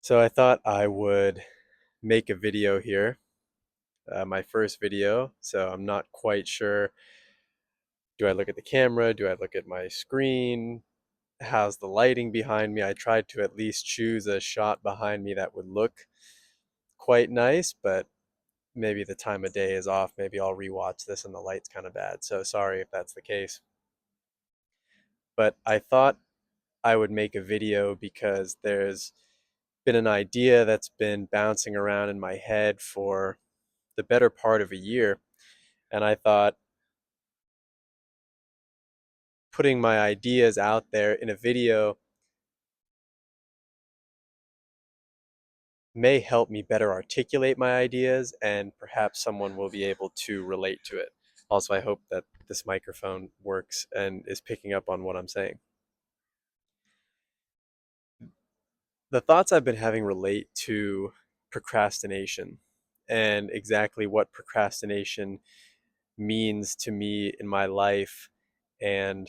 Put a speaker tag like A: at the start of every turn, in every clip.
A: So I thought I would make a video here, my first video. So I'm not quite sure. Do I look at the camera? Do I look at my screen? How's the lighting behind me? I tried to at least choose a shot behind me that would look quite nice, but maybe the time of day is off. Maybe I'll rewatch this and the light's kind of bad. So sorry if that's the case. But I thought I would make a video because there's been an idea that's been bouncing around in my head for the better part of a year. And I thought putting my ideas out there in a video may help me better articulate my ideas, and perhaps someone will be able to relate to it. Also, I hope that this microphone works and is picking up on what I'm saying. The thoughts I've been having relate to procrastination and exactly what procrastination means to me in my life and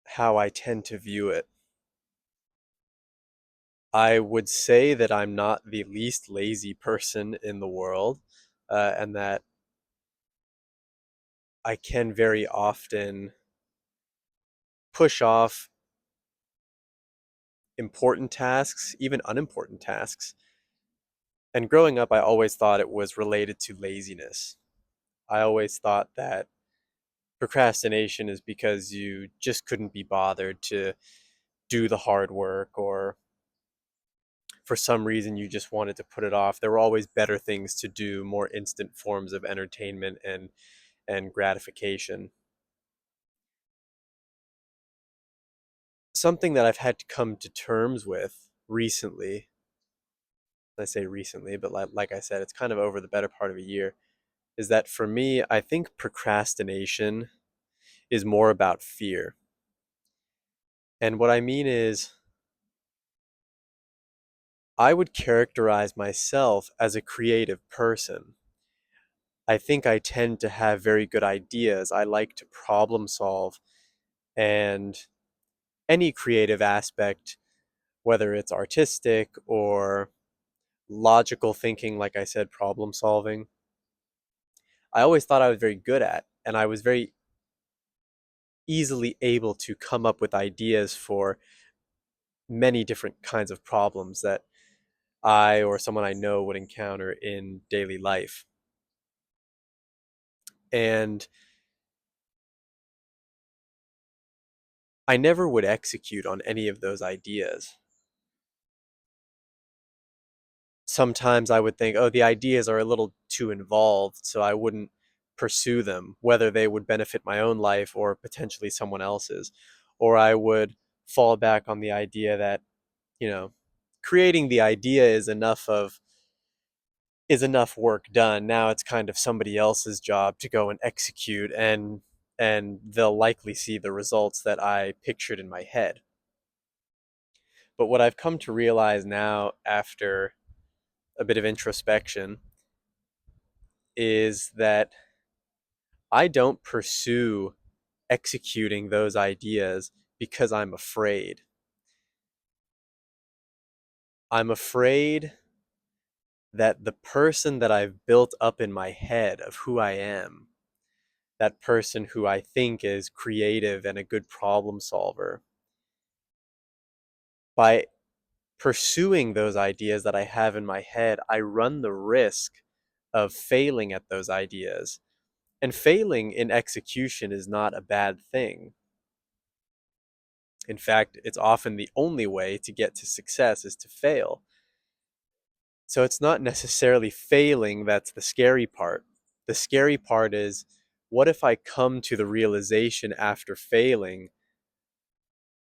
A: how I tend to view it. I would say that I'm not the least lazy person in the world, and that I can very often push off important tasks, even unimportant tasks. And growing up, I always thought it was related to laziness. I always thought that procrastination is because you just couldn't be bothered to do the hard work, or for some reason you just wanted to put it off. There were always better things to do, more instant forms of entertainment and gratification. Something that I've had to come to terms with recently, I say recently, but like I said, it's kind of over the better part of a year, is that for me, I think procrastination is more about fear. And what I mean is, I would characterize myself as a creative person. I think I tend to have very good ideas. I like to problem solve, and any creative aspect, whether it's artistic or logical thinking, like I said, problem solving, I always thought I was very good at, and I was very easily able to come up with ideas for many different kinds of problems that I or someone I know would encounter in daily life. And I never would execute on any of those ideas. Sometimes I would think, oh, the ideas are a little too involved, so I wouldn't pursue them, whether they would benefit my own life or potentially someone else's. Or I would fall back on the idea that, you know, creating the idea is enough work done. Now it's kind of somebody else's job to go and execute, and they'll likely see the results that I pictured in my head. But what I've come to realize now after a bit of introspection is that I don't pursue executing those ideas because I'm afraid. I'm afraid that the person that I've built up in my head of who I am, that person who I think is creative and a good problem solver, by pursuing those ideas that I have in my head, I run the risk of failing at those ideas. And failing in execution is not a bad thing. In fact, it's often the only way to get to success is to fail. So it's not necessarily failing that's the scary part. The scary part is, what if I come to the realization after failing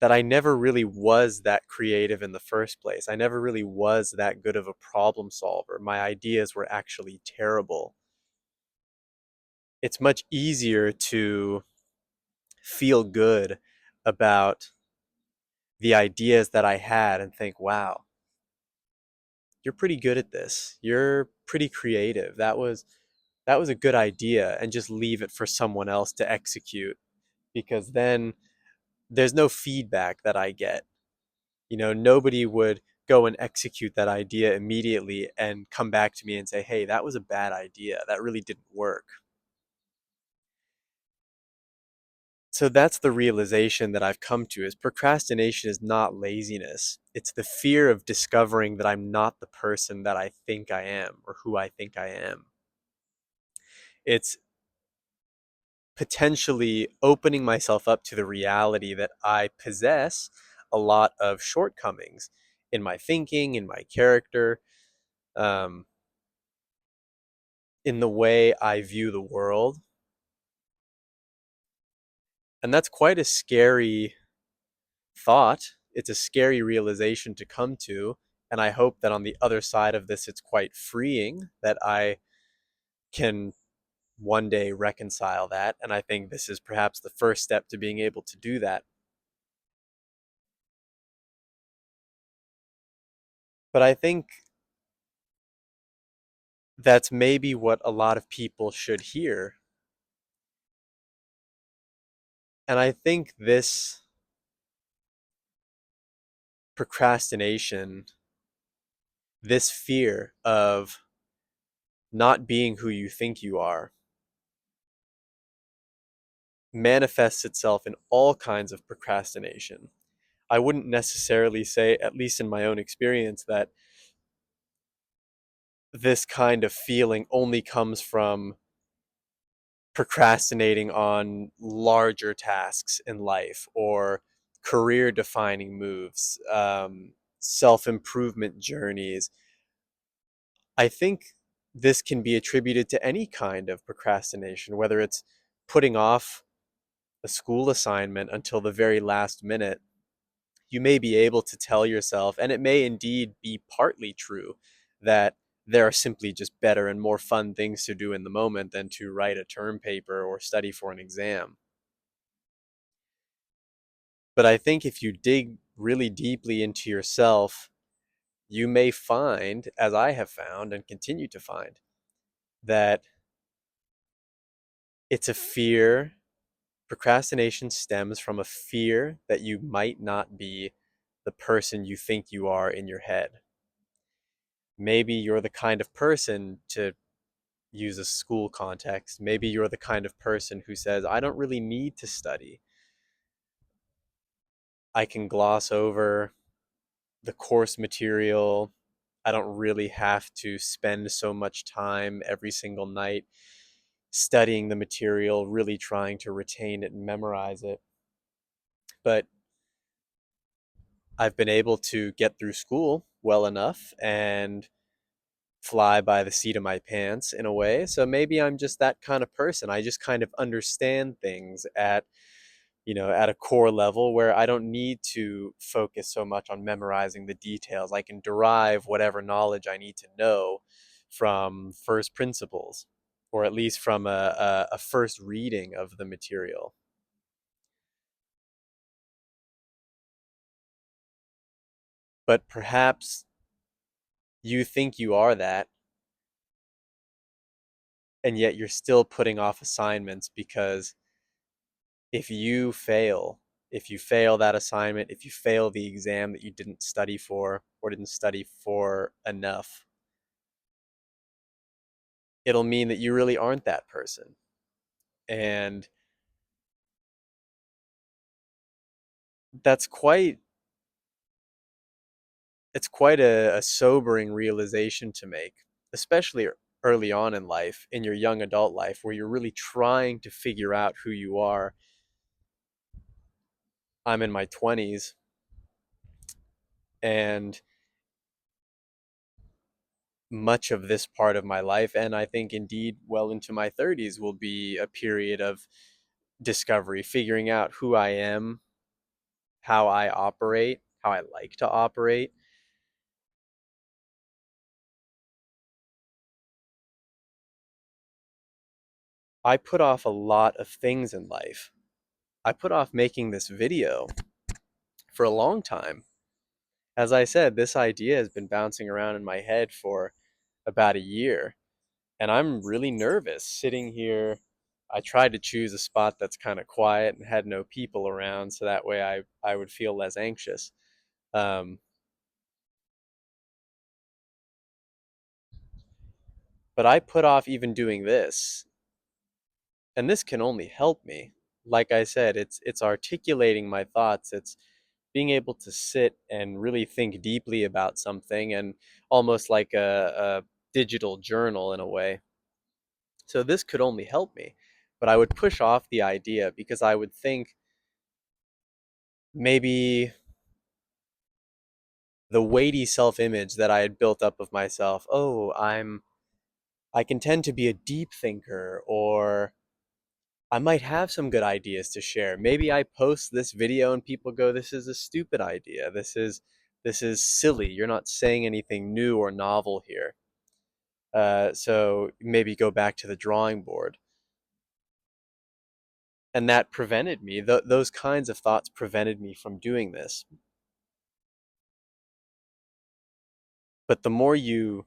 A: that I never really was that creative in the first place? I never really was that good of a problem solver. My ideas were actually terrible. It's much easier to feel good about the ideas that I had and think, wow, you're pretty good at this. You're pretty creative. That was a good idea, and just leave it for someone else to execute, because then there's no feedback that I get. Nobody would go and execute that idea immediately and come back to me and say, hey, that was a bad idea. That really didn't work. So that's the realization that I've come to, is procrastination is not laziness. It's the fear of discovering that I'm not the person that I think I am or who I think I am. It's potentially opening myself up to the reality that I possess a lot of shortcomings in my thinking, in my character, um, in the way I view the world. And that's quite a scary thought. It's a scary realization to come to. And I hope that on the other side of this, it's quite freeing, that I can one day reconcile that. And I think this is perhaps the first step to being able to do that. But I think that's maybe what a lot of people should hear. And I think this procrastination, this fear of not being who you think you are, manifests itself in all kinds of procrastination. I wouldn't necessarily say, at least in my own experience, that this kind of feeling only comes from procrastinating on larger tasks in life or career defining moves, self improvement journeys. I think this can be attributed to any kind of procrastination, whether it's putting off a school assignment until the very last minute. You may be able to tell yourself, and it may indeed be partly true, that there are simply just better and more fun things to do in the moment than to write a term paper or study for an exam. But I think if you dig really deeply into yourself, you may find, as I have found and continue to find, that it's a fear. Procrastination stems from a fear that you might not be the person you think you are in your head. Maybe you're the kind of person, to use a school context, maybe you're the kind of person who says, I don't really need to study. I can gloss over the course material. I don't really have to spend so much time every single night studying the material, really trying to retain it and memorize it. But I've been able to get through school well enough and fly by the seat of my pants in a way. So maybe I'm just that kind of person. I just kind of understand things at a core level where I don't need to focus so much on memorizing the details. I can derive whatever knowledge I need to know from first principles, or at least from a first reading of the material. But perhaps you think you are that, and yet you're still putting off assignments because if you fail, if you fail that assignment, if you fail the exam that you didn't study for or didn't study for enough, it'll mean that you really aren't that person. And that's quite it's quite a sobering realization to make, especially early on in life, in your young adult life, where you're really trying to figure out who you are. I'm in my 20s, and much of this part of my life, and I think indeed well into my 30s, will be a period of discovery, figuring out who I am, how I operate, how I like to operate. I put off a lot of things in life. I put off making this video for a long time. As I said, this idea has been bouncing around in my head for about a year, and I'm really nervous sitting here. I tried to choose a spot that's kind of quiet and had no people around, so that way I would feel less anxious. Um, but I put off even doing this, and this can only help me. Like I said, it's articulating my thoughts. It's being able to sit and really think deeply about something, and almost like a digital journal in a way. So this could only help me. But I would push off the idea because I would think maybe the weighty self-image that I had built up of myself, oh, I can tend to be a deep thinker, or I might have some good ideas to share. Maybe I post this video and people go, this is a stupid idea. This is silly. You're not saying anything new or novel here. So maybe go back to the drawing board. And that prevented me. Those kinds of thoughts prevented me from doing this. But the more you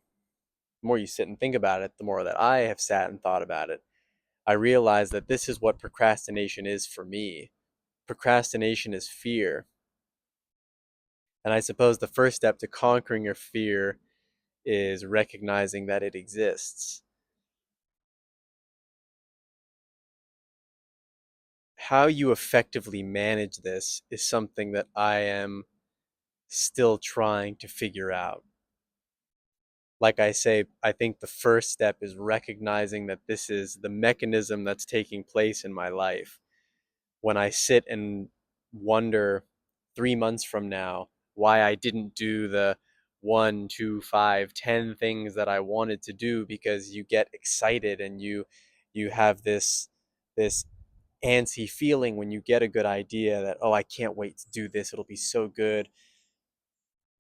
A: sit and think about it, the more that I have sat and thought about it, I realize that this is what procrastination is for me. Procrastination is fear. And I suppose the first step to conquering your fear is recognizing that it exists. How you effectively manage this is something that I am still trying to figure out. Like I say, I think the first step is recognizing that this is the mechanism that's taking place in my life. When I sit and wonder 3 months from now why I didn't do the 1, 2, 5, 10 things that I wanted to do, because you get excited and you have this antsy feeling when you get a good idea that, oh, I can't wait to do this, it'll be so good.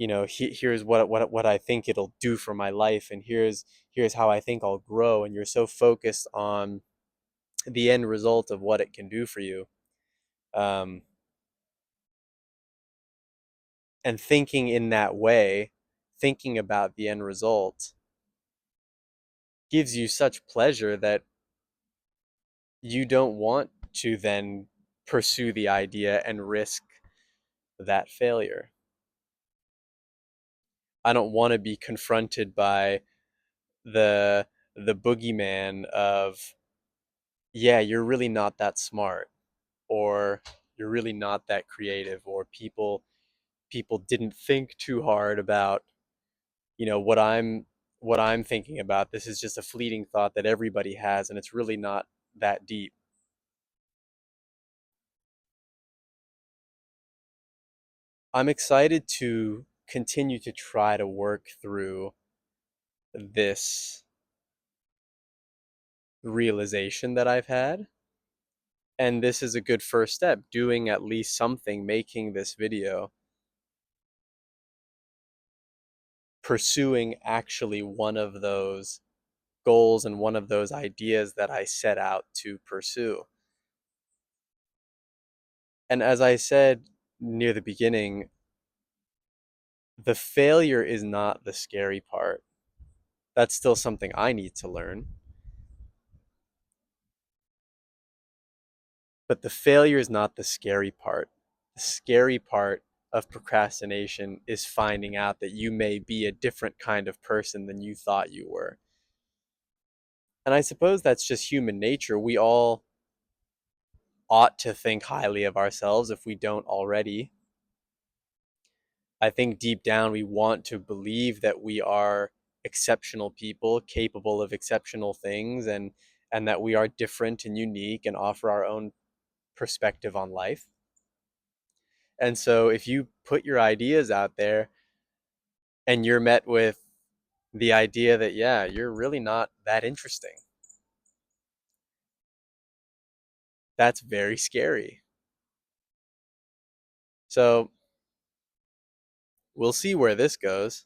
A: Here's what I think it'll do for my life, and here's how I think I'll grow, and you're so focused on the end result of what it can do for you. Um, and thinking in that way, thinking about the end result, gives you such pleasure that you don't want to then pursue the idea and risk that failure. I don't want to be confronted by the the boogeyman of, yeah, you're really not that smart, or you're really not that creative, or people didn't think too hard about, what I'm thinking about. This is just a fleeting thought that everybody has, and it's really not that deep. I'm excited to continue to try to work through this realization that I've had. And this is a good first step, doing at least something, making this video, pursuing actually one of those goals and one of those ideas that I set out to pursue. And as I said near the beginning, the failure is not the scary part. That's still something I need to learn. But the failure is not the scary part. The scary part of procrastination is finding out that you may be a different kind of person than you thought you were. And I suppose that's just human nature. We all ought to think highly of ourselves if we don't already. I think deep down we want to believe that we are exceptional people capable of exceptional things, and that we are different and unique and offer our own perspective on life. And so if you put your ideas out there and you're met with the idea that, yeah, you're really not that interesting, that's very scary. So we'll see where this goes.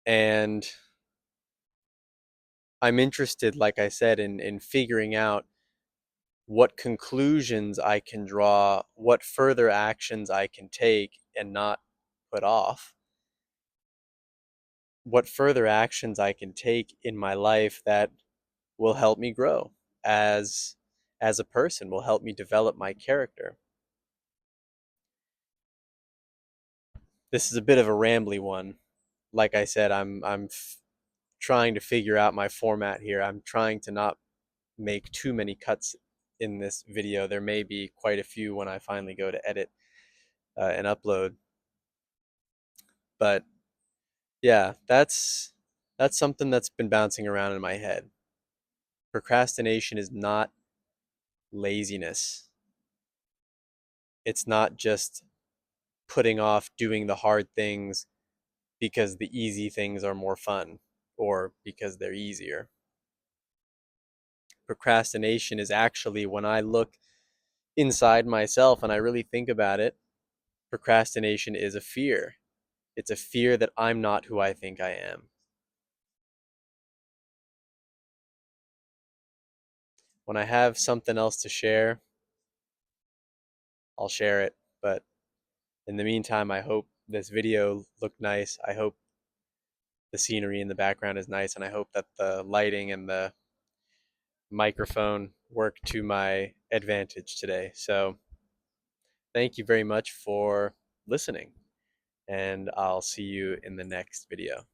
A: And I'm interested, like I said, in figuring out what conclusions I can draw, what further actions I can take and not put off, what further actions I can take in my life that will help me grow as as a person, will help me develop my character. This is a bit of a rambly one. Like I said, I'm trying to figure out my format here. I'm trying to not make too many cuts in this video. There may be quite a few when I finally go to edit and upload. But yeah, that's something that's been bouncing around in my head. Procrastination is not laziness. It's not just putting off doing the hard things because the easy things are more fun or because they're easier. Procrastination is actually, when I look inside myself and I really think about it, procrastination is a fear. It's a fear that I'm not who I think I am. When I have something else to share, I'll share it. But in the meantime, I hope this video looked nice. I hope the scenery in the background is nice, and I hope that the lighting and the microphone work to my advantage today. So thank you very much for listening, and I'll see you in the next video.